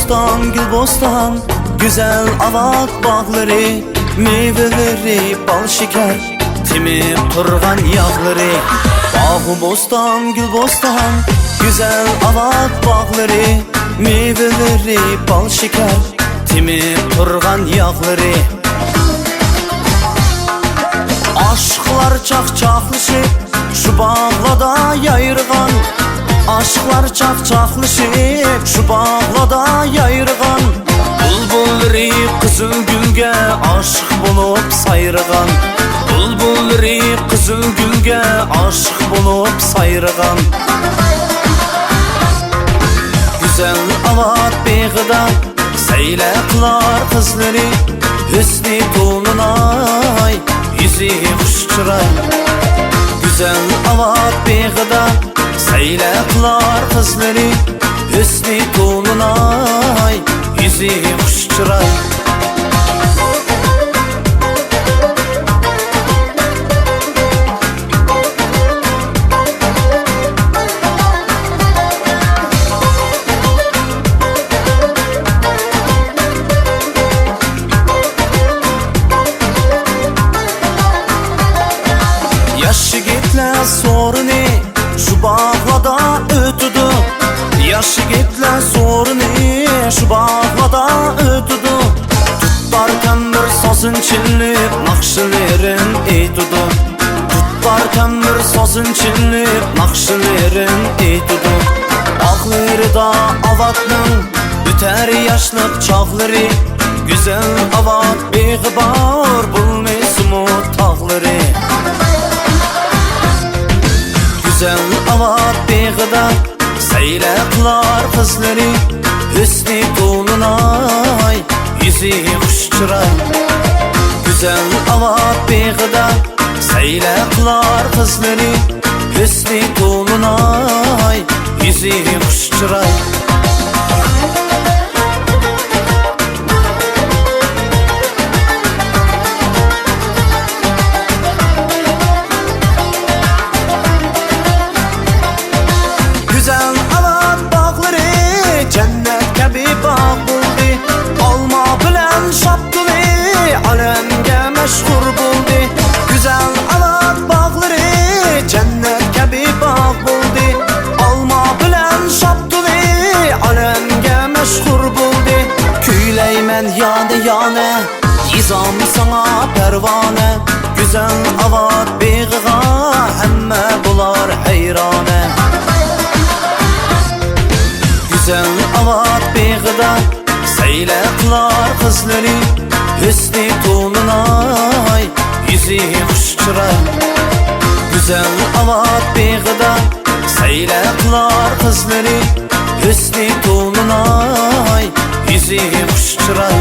bostan, gül bostan, güzel avat bağları, meyveleri, bal şeker, temip turgan yağları. Bağı bostan, gül bostan, güzel avat bağları, meyveleri, bal şeker, temip turgan yağları. Aşklar çak-çaklışıp şu bağlada yayırgan, aşklar çak-çaklışıp şu bağlada yayırgan. Bulbulları kızıl gülge aşık bulup sayrıgan, bulbulları kızıl gülge aşık bulup sayrıgan. Güzel avat beğida seyle kılar kızları, hüsnü tulunay yüzü kuş çıray. Güzel avat beğida seyle kılar kızları, hüsnü tulunay yüzü kuş çıray. Yaşı gitler sorunu şu bağlada ötüdü, yaşı gitler sorunu şu bağlada ötüdü. Tutarken bir sazın çillip nakşılerin eytüdü, tutarken bir sazın çillip nakşılerin eytüdü. Ağları da avatның büter yaşlık çağları, güzel avat beğibar bulmesmu tağları. Güzel avat beğida seyle kılar kızları, hüsnü tulunay yüzü kuş çıray. Güzel avat beğida seyle kılar kızları, hüsnü tulunay yüzü kuş çıray. Güzel avat bağları cennet gibi bağ buldu, alma bilen şaptılı alemge meşhur buldu. Güzel avat bağları cennet gibi bağ buldu, alma bilen şaptılı alemge meşhur buldu. Küyleymen yane yane izam sana pervane, güzel avat beğiga hemme bular heyrane. Güzel avat beğida seyle kılar kızları, hüsnü tulunay yüzü kuş çıray. Güzel avat beğida seyle kılar kızları, hüsnü tulunay yüzü kuş çıray.